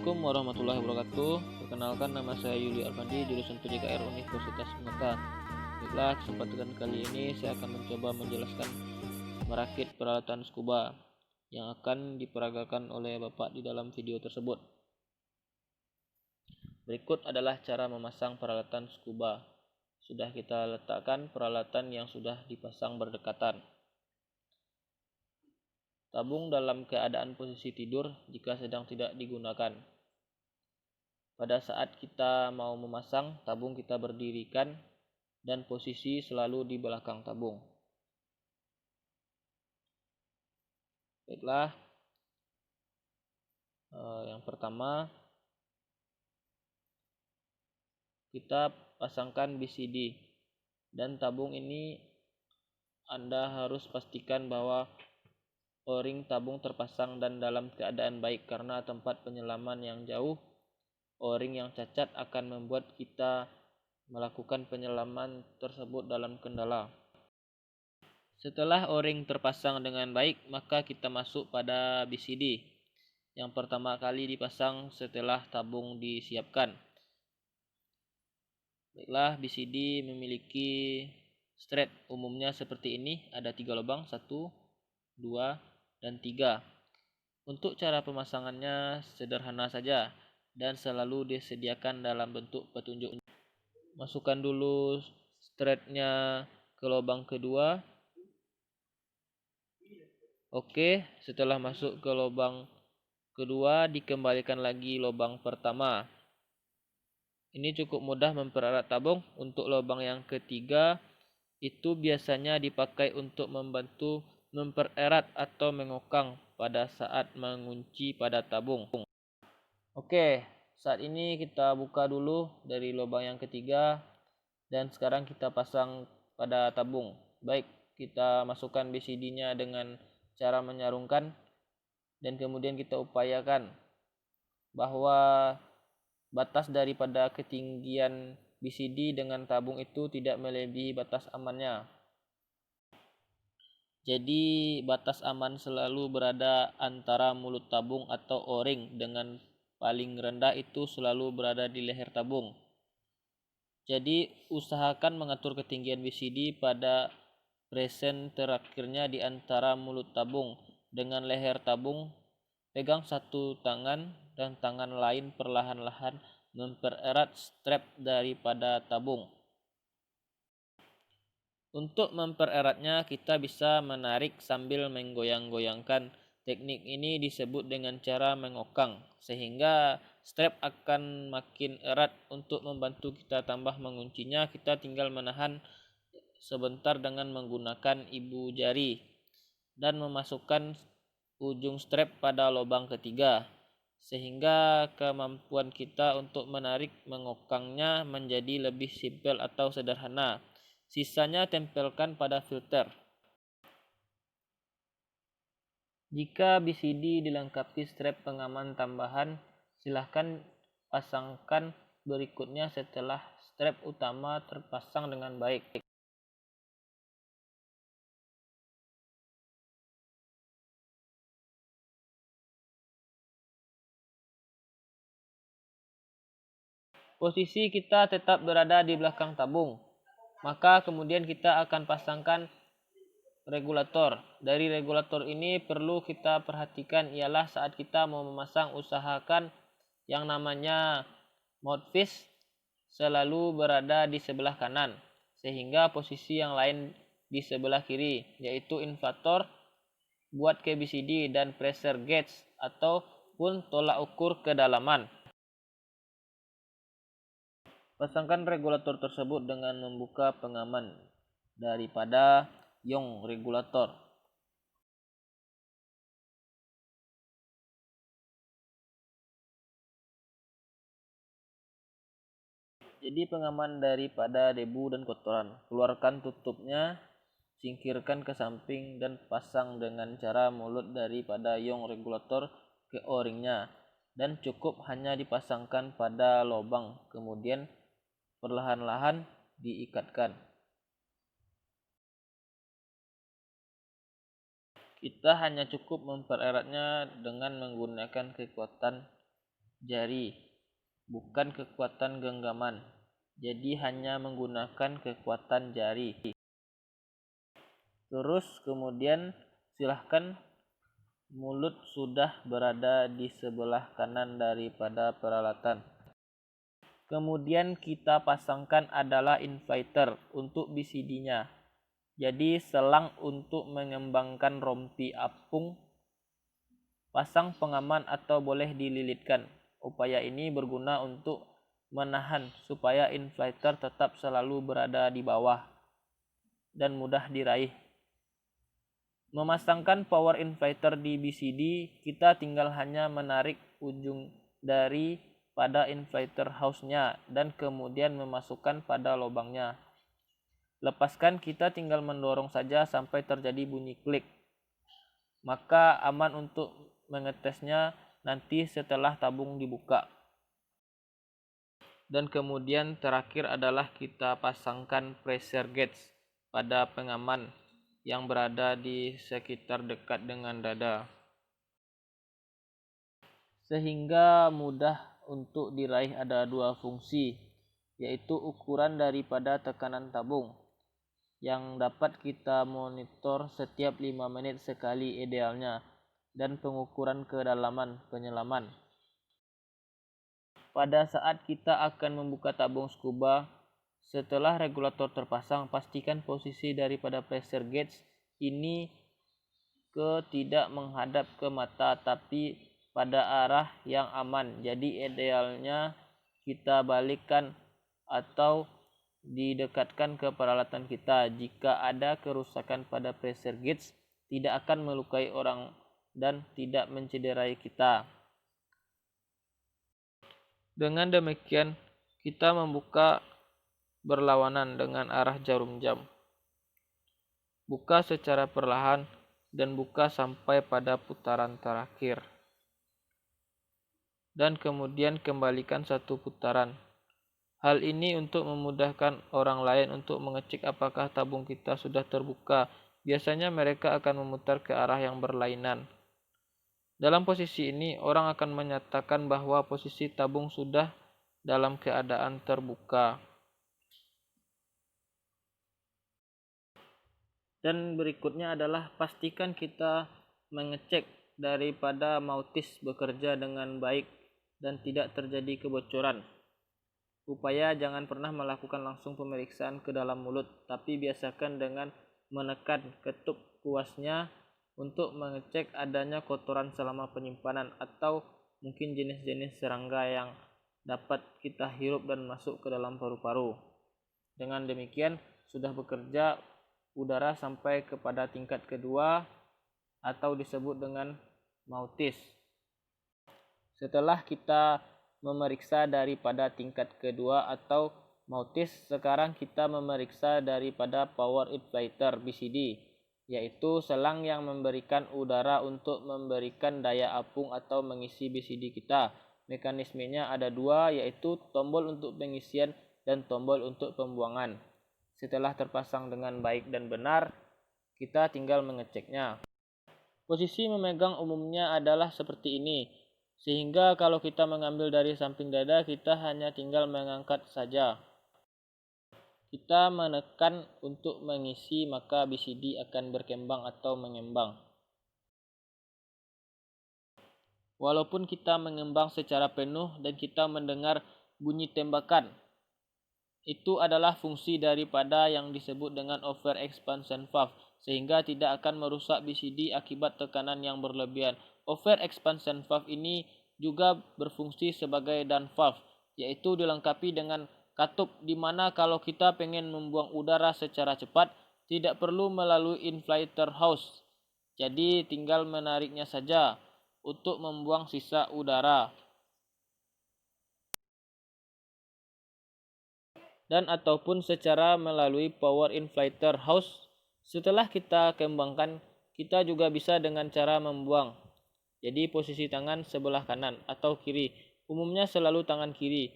Assalamualaikum warahmatullahi wabarakatuh. Perkenalkan, nama saya Yuli Arfandi, jurusan PJKR Universitas Mekah. Baiklah, kesempatan kali ini saya akan mencoba menjelaskan merakit peralatan scuba yang akan diperagakan oleh Bapak di dalam video tersebut. Berikut adalah cara memasang peralatan scuba. Sudah kita letakkan peralatan yang sudah dipasang berdekatan. Tabung dalam keadaan posisi tidur jika sedang tidak digunakan. Pada saat kita mau memasang, tabung kita berdirikan dan posisi selalu di belakang tabung. Baiklah, yang pertama kita pasangkan BCD, dan tabung ini Anda harus pastikan bahwa O-ring tabung terpasang dan dalam keadaan baik, karena tempat penyelaman yang jauh, O-ring yang cacat akan membuat kita melakukan penyelaman tersebut dalam kendala. Setelah O-ring terpasang dengan baik, maka kita masuk pada BCD yang pertama kali dipasang setelah tabung disiapkan. Baiklah, BCD memiliki strap umumnya seperti ini, ada 3 lubang, 1, 2, dan 3. Untuk cara pemasangannya sederhana saja dan selalu disediakan dalam bentuk petunjuk. Masukkan dulu strapnya ke lubang kedua. Oke, setelah masuk ke lubang kedua, dikembalikan lagi lubang pertama. Ini cukup mudah mempererat tabung. Untuk lubang yang ketiga itu biasanya dipakai untuk membantu mempererat atau mengokang pada saat mengunci pada tabung. Oke, saat ini kita buka dulu dari lubang yang ketiga dan sekarang kita pasang pada tabung. Baik, kita masukkan BCD-nya dengan cara menyarungkan dan kemudian kita upayakan bahwa batas daripada ketinggian BCD dengan tabung itu tidak melebihi batas amannya. Jadi batas aman selalu berada antara mulut tabung atau O-ring, dengan paling rendah itu selalu berada di leher tabung. Jadi usahakan mengatur ketinggian BCD pada presen terakhirnya di antara mulut tabung dengan leher tabung. Pegang satu tangan dan tangan lain perlahan-lahan mempererat strap daripada tabung. Untuk mempereratnya, kita bisa menarik sambil menggoyang-goyangkan. Teknik ini disebut dengan cara mengokang, sehingga strap akan makin erat. Untuk membantu kita tambah menguncinya, kita tinggal menahan sebentar dengan menggunakan ibu jari dan memasukkan ujung strap pada lubang ketiga, sehingga kemampuan kita untuk menarik mengokangnya menjadi lebih simpel atau sederhana. Sisanya tempelkan pada filter. Jika BCD dilengkapi strap pengaman tambahan, silahkan pasangkan berikutnya setelah strap utama terpasang dengan baik. Posisi kita tetap berada di belakang tabung. Maka kemudian kita akan pasangkan regulator. Dari regulator ini perlu kita perhatikan ialah saat kita mau memasang, usahakan yang namanya mouthpiece selalu berada di sebelah kanan, sehingga posisi yang lain di sebelah kiri, yaitu inflator, buat ke BCD, dan pressure gauge ataupun tolak ukur kedalaman. Pasangkan regulator tersebut dengan membuka pengaman daripada yong regulator. Jadi pengaman daripada debu dan kotoran. Keluarkan tutupnya, singkirkan ke samping dan pasang dengan cara mulut daripada yong regulator ke O-ringnya, dan cukup hanya dipasangkan pada lubang, kemudian perlahan-lahan diikatkan. Kita hanya cukup mempereratnya dengan menggunakan kekuatan jari, bukan kekuatan genggaman. Jadi hanya menggunakan kekuatan jari. Terus kemudian silahkan mulut sudah berada di sebelah kanan daripada peralatan. Kemudian kita pasangkan adalah inflator untuk BCD-nya. Jadi selang untuk mengembangkan rompi apung, pasang pengaman atau boleh dililitkan. Upaya ini berguna untuk menahan supaya inflator tetap selalu berada di bawah dan mudah diraih. Memasangkan power inflator di BCD, kita tinggal hanya menarik ujung dari pada inflator house-nya dan kemudian memasukkan pada lubangnya. Lepaskan, kita tinggal mendorong saja sampai terjadi bunyi klik. Maka aman untuk mengetesnya nanti setelah tabung dibuka. Dan kemudian terakhir adalah kita pasangkan pressure gauge pada pengaman yang berada di sekitar dekat dengan dada, sehingga mudah untuk diraih. Ada dua fungsi, yaitu ukuran daripada tekanan tabung yang dapat kita monitor setiap 5 menit sekali idealnya, dan pengukuran kedalaman penyelaman. Pada saat kita akan membuka tabung scuba, setelah regulator terpasang, pastikan posisi daripada pressure gauge ini tidak menghadap ke mata tapi pada arah yang aman. Jadi idealnya kita balikkan atau didekatkan ke peralatan kita. Jika ada kerusakan pada pressure gauge, tidak akan melukai orang dan tidak mencederai kita. Dengan demikian, kita membuka berlawanan dengan arah jarum jam. Buka secara perlahan dan buka sampai pada putaran terakhir. Dan kemudian kembalikan satu putaran. Hal ini untuk memudahkan orang lain untuk mengecek apakah tabung kita sudah terbuka. Biasanya mereka akan memutar ke arah yang berlainan. Dalam posisi ini, orang akan menyatakan bahwa posisi tabung sudah dalam keadaan terbuka. Dan berikutnya adalah pastikan kita mengecek daripada mouthpiece bekerja dengan baik dan tidak terjadi kebocoran. Upaya jangan pernah melakukan langsung pemeriksaan ke dalam mulut, tapi biasakan dengan menekan ketuk puasnya untuk mengecek adanya kotoran selama penyimpanan atau mungkin jenis-jenis serangga yang dapat kita hirup dan masuk ke dalam paru-paru. Dengan demikian sudah bekerja udara sampai kepada tingkat kedua atau disebut dengan mouthpiece. Setelah kita memeriksa daripada tingkat kedua atau mouthpiece, sekarang kita memeriksa daripada power inflator BCD, yaitu selang yang memberikan udara untuk memberikan daya apung atau mengisi BCD kita. Mekanismenya ada dua, yaitu tombol untuk pengisian dan tombol untuk pembuangan. Setelah terpasang dengan baik dan benar, kita tinggal mengeceknya. Posisi memegang umumnya adalah seperti ini, sehingga kalau kita mengambil dari samping dada, kita hanya tinggal mengangkat saja. Kita menekan untuk mengisi, maka BCD akan berkembang atau mengembang. Walaupun kita mengembang secara penuh dan kita mendengar bunyi tembakan, itu adalah fungsi daripada yang disebut dengan over expansion valve, sehingga tidak akan merusak BCD akibat tekanan yang berlebihan. Over expansion valve ini juga berfungsi sebagai down valve, yaitu dilengkapi dengan katup, di mana kalau kita pengen membuang udara secara cepat, tidak perlu melalui inflator house. Jadi tinggal menariknya saja untuk membuang sisa udara. Dan ataupun secara melalui power inflator house. Setelah kita kembangkan, kita juga bisa dengan cara membuang. Jadi posisi tangan sebelah kanan atau kiri. Umumnya selalu tangan kiri.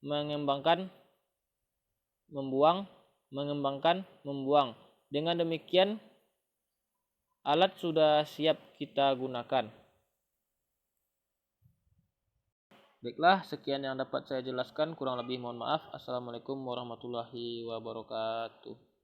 Mengembangkan, membuang, mengembangkan, membuang. Dengan demikian, alat sudah siap kita gunakan. Baiklah, sekian yang dapat saya jelaskan, kurang lebih mohon maaf. Assalamualaikum warahmatullahi wabarakatuh.